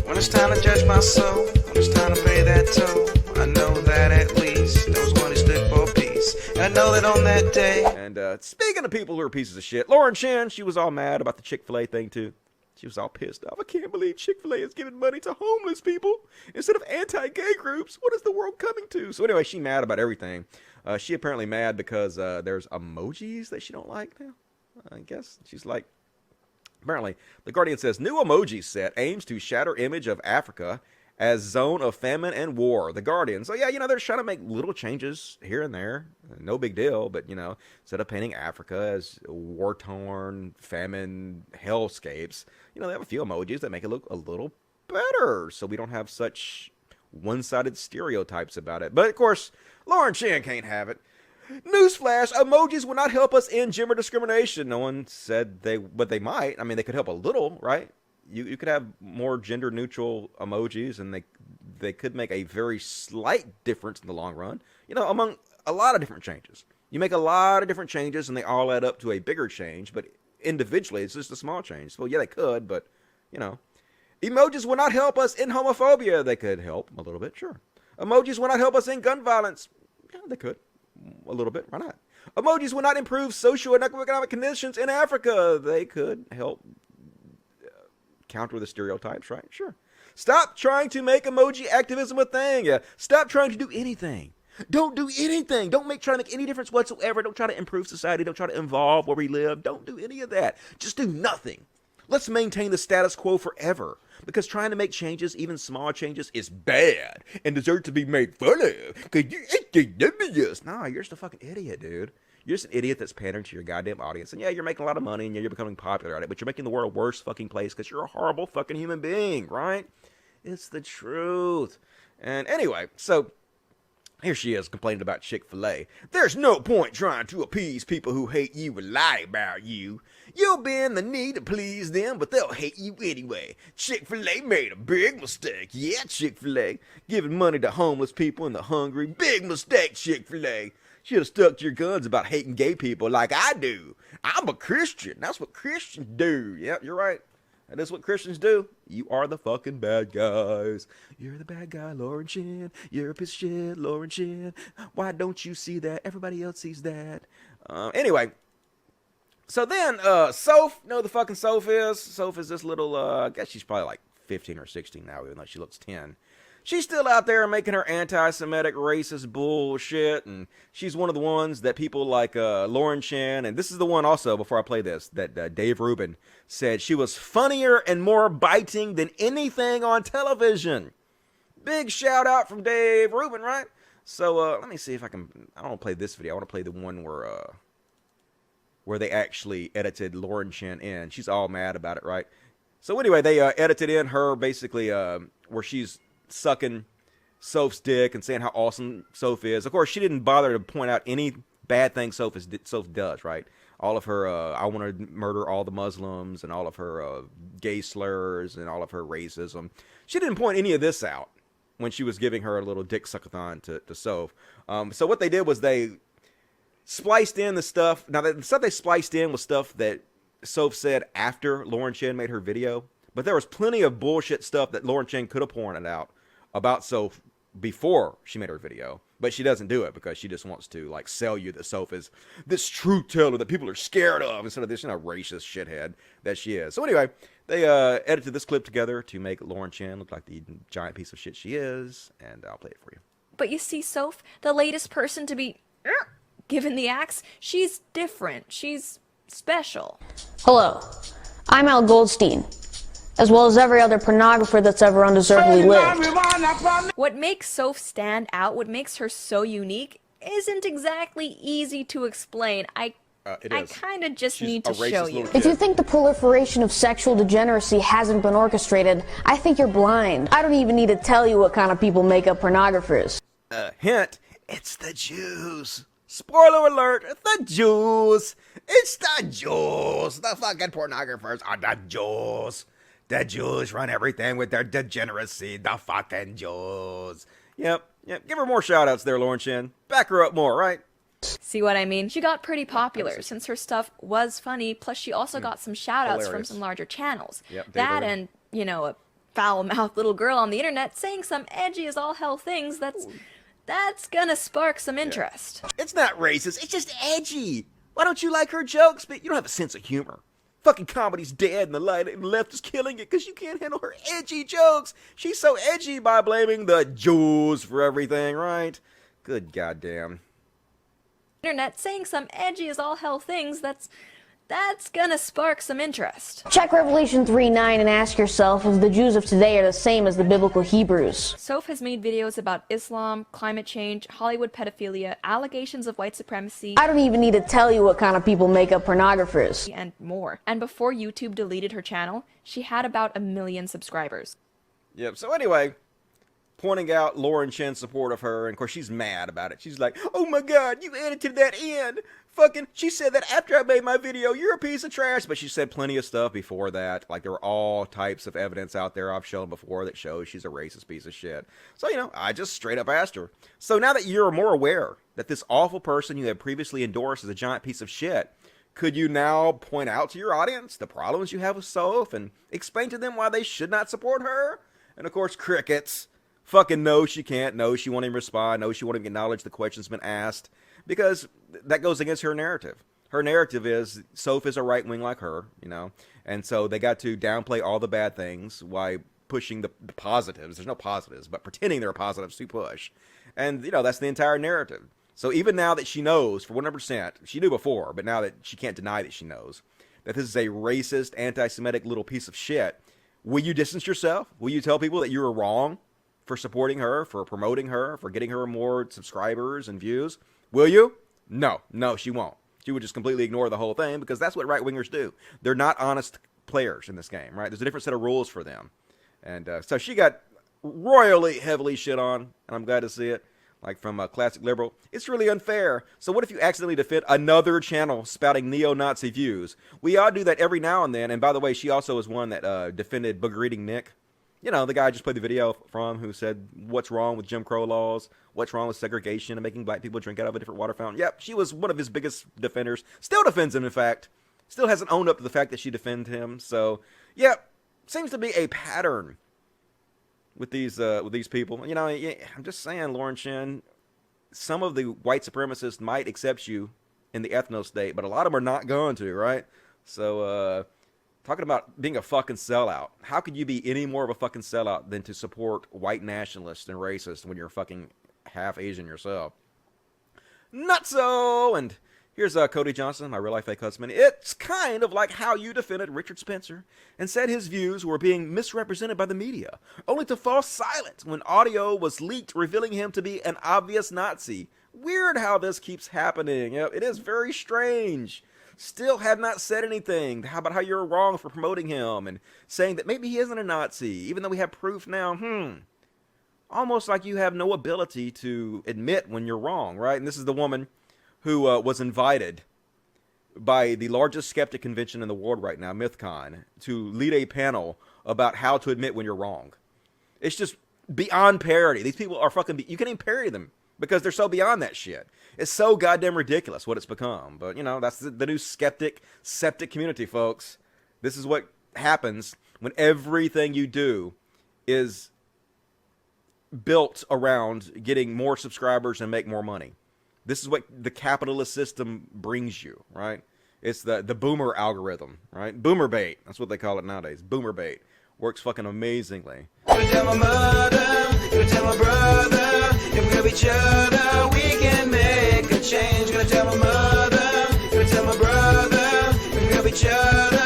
When it's time to judge my soul, when it's time to pay that toll, I know that at least I was going to stick for peace. And I know that on that day. And speaking of people who are pieces of shit, Lauren Chen, she was all mad about the Chick-fil-A thing too. She was all pissed off. I can't believe Chick-fil-A is giving money to homeless people instead of anti-gay groups. What is the world coming to? So anyway, she's mad about everything. She apparently mad because there's emojis that she don't like now. I guess she's like, apparently, The Guardian says, new emoji set aims to shatter image of Africa as zone of famine and war. The Guardian. So yeah, they're trying to make little changes here and there. No big deal, but instead of painting Africa as war-torn, famine hellscapes, they have a few emojis that make it look a little better, so we don't have such one-sided stereotypes about it. But of course, Lauren Chen can't have it. Newsflash, emojis will not help us end gender discrimination. No one said but they might. I mean, they could help a little, right? You could have more gender-neutral emojis, and they could make a very slight difference in the long run, among a lot of different changes. You make a lot of different changes, and they all add up to a bigger change, but individually, it's just a small change. Well, yeah, they could, but, Emojis will not help us in homophobia. They could help a little bit, sure. Emojis will not help us in gun violence. Yeah, they could. A little bit. Why not? Emojis will not improve social and economic conditions in Africa. They could help counter the stereotypes, right? Sure. Stop trying to make emoji activism a thing. Yeah. Stop trying to do anything. Don't do anything. Don't try to make any difference whatsoever. Don't try to improve society. Don't try to evolve where we live. Don't do any of that. Just do nothing. Let's maintain the status quo forever. Because trying to make changes, even small changes, is bad and deserves to be made fun of. Because you're extremists. Nah, you're just a fucking idiot, dude. You're just an idiot that's pandering to your goddamn audience. And yeah, you're making a lot of money and yeah, you're becoming popular at it. But you're making the world a worse fucking place because you're a horrible fucking human being, right? It's the truth. And anyway, so here she is complaining about Chick-fil-A. There's no point trying to appease people who hate you and lie about you. You'll be in the need to please them, but they'll hate you anyway. Chick-fil-A made a big mistake. Yeah, Chick-fil-A. Giving money to homeless people and the hungry. Big mistake, Chick-fil-A. Should have stuck to your guns about hating gay people like I do. I'm a Christian. That's what Christians do. Yep, you're right. That is what Christians do. You are the fucking bad guys. You're the bad guy, Lauren Chen. You're a piece of shit, Lauren Chen. Why don't you see that? Everybody else sees that. Anyway. So then, Soph, you know who the fucking Soph is? Soph is this little, I guess she's probably like 15 or 16 now, even though she looks 10. She's still out there making her anti-Semitic, racist bullshit, and she's one of the ones that people like Lauren Chen, and this is the one also, before I play this, that Dave Rubin said she was funnier and more biting than anything on television. Big shout out from Dave Rubin, right? So let me see if I don't want to play this video. I want to play the one where they actually edited Lauren Chen in. She's all mad about it, right? So anyway, they edited in her basically where she's sucking Soph's dick and saying how awesome Soph is. Of course, she didn't bother to point out any bad thing Soph does, right? All of her, I want to murder all the Muslims, and all of her gay slurs, and all of her racism. She didn't point any of this out when she was giving her a little dick suckathon to Soph. So what they did was they spliced in the stuff. Now, the stuff they spliced in was stuff that Soph said after Lauren Chen made her video. But there was plenty of bullshit stuff that Lauren Chen could have pointed out about Soph before she made her video. But she doesn't do it because she just wants to like sell you that Soph is this truth teller that people are scared of instead of this racist shithead that she is. So anyway, they edited this clip together to make Lauren Chen look like the giant piece of shit she is. And I'll play it for you. But you see, Soph, the latest person to be given the axe, she's different. She's special. Hello, I'm Al Goldstein, as well as every other pornographer that's ever undeservedly lived. What makes Soph stand out, what makes her so unique, isn't exactly easy to explain. I kind of just need to show you. If you think the proliferation of sexual degeneracy hasn't been orchestrated, I think you're blind. I don't even need to tell you what kind of people make up pornographers. Hint, it's the Jews. Spoiler alert, the Jews. It's the Jews. The fucking pornographers are the Jews. The Jews run everything with their degeneracy. The fucking Jews. Yep. Give her more shout outs there, Lauren Chen. Back her up more, right? See what I mean? She got pretty popular since her stuff was funny, plus she also got some shout-outs from some larger channels. Yep, that and, you know, a foul-mouthed little girl on the internet saying some edgy as all hell things that's gonna spark some interest. It's not racist, it's just edgy. Why don't you like her jokes? But you don't have a sense of humor. Fucking comedy's dead and the left is killing it because you can't handle her edgy jokes. She's so edgy by blaming the Jews for everything, right? Good goddamn. Internet saying some edgy as all hell things that's gonna spark some interest. Check Revelation 3:9 and ask yourself if the Jews of today are the same as the biblical Hebrews. Soph has made videos about Islam, climate change, Hollywood pedophilia, allegations of white supremacy. I don't even need to tell you what kind of people make up pornographers. And more. And before YouTube deleted her channel, she had about 1 million subscribers. Yep, so anyway, pointing out Lauren Chen's support of her, and of course she's mad about it. She's like, oh my god, you edited that in. Fucking, she said that after I made my video, you're a piece of trash. But she said plenty of stuff before that. Like, there were all types of evidence out there I've shown before that shows she's a racist piece of shit. So, you know, I just straight up asked her. So now that you're more aware that this awful person you had previously endorsed is a giant piece of shit, could you now point out to your audience the problems you have with Soph and explain to them why they should not support her? And of course, crickets. Fucking no, she can't. No, she won't even respond. No, she won't even acknowledge the question's been asked. Because that goes against her narrative. Her narrative is Soph is a right wing like her, you know. And so they got to downplay all the bad things while pushing the positives. There's no positives, but pretending there are positives to push. And, you know, that's the entire narrative. So even now that she knows for 100%, she knew before, but now that she can't deny that she knows, that this is a racist, anti-Semitic little piece of shit, will you distance yourself? Will you tell people that you were wrong for supporting her, for promoting her, for getting her more subscribers and views? Will you? No, she won't. She would just completely ignore the whole thing because that's what right-wingers do. They're not honest players in this game, right? There's a different set of rules for them. And so she got royally heavily shit on, and I'm glad to see it, like from a classic liberal. It's really unfair. So what if you accidentally defend another channel spouting neo-Nazi views? We all do that every now and then. And by the way, she also is one that defended booger-eating Nick. You know, the guy I just played the video from who said, what's wrong with Jim Crow laws? What's wrong with segregation and making black people drink out of a different water fountain? Yep, she was one of his biggest defenders. Still defends him, in fact. Still hasn't owned up to the fact that she defended him. So, yep, seems to be a pattern with these people. You know, I'm just saying, Lauren Chen, some of the white supremacists might accept you in the ethno state, but a lot of them are not going to, right? So, talking about being a fucking sellout. How could you be any more of a fucking sellout than to support white nationalists and racists when you're fucking half Asian yourself? Not so! And here's Cody Johnson, my real-life fake husband. It's kind of like how you defended Richard Spencer and said his views were being misrepresented by the media, only to fall silent when audio was leaked revealing him to be an obvious Nazi. Weird how this keeps happening. You know, it is very strange. Still have not said anything. How about how you're wrong for promoting him and saying that maybe he isn't a Nazi, even though we have proof now? Almost like you have no ability to admit when you're wrong, right? And this is the woman who was invited by the largest skeptic convention in the world right now, MythCon, to lead a panel about how to admit when you're wrong. It's just beyond parody. These people are fucking... You can't even parody them because they're so beyond that shit. It's so goddamn ridiculous what it's become. But, you know, that's the new septic community, folks. This is what happens when everything you do is built around getting more subscribers and make more money. This is what the capitalist system brings you, right? It's the boomer algorithm, right? Boomer bait. That's what they call it nowadays. Boomer bait. Works fucking amazingly. Gonna tell my mother, gonna tell my brother, if we love each other, we can make a change. Gonna tell my mother, gonna tell my brother, if we love each other.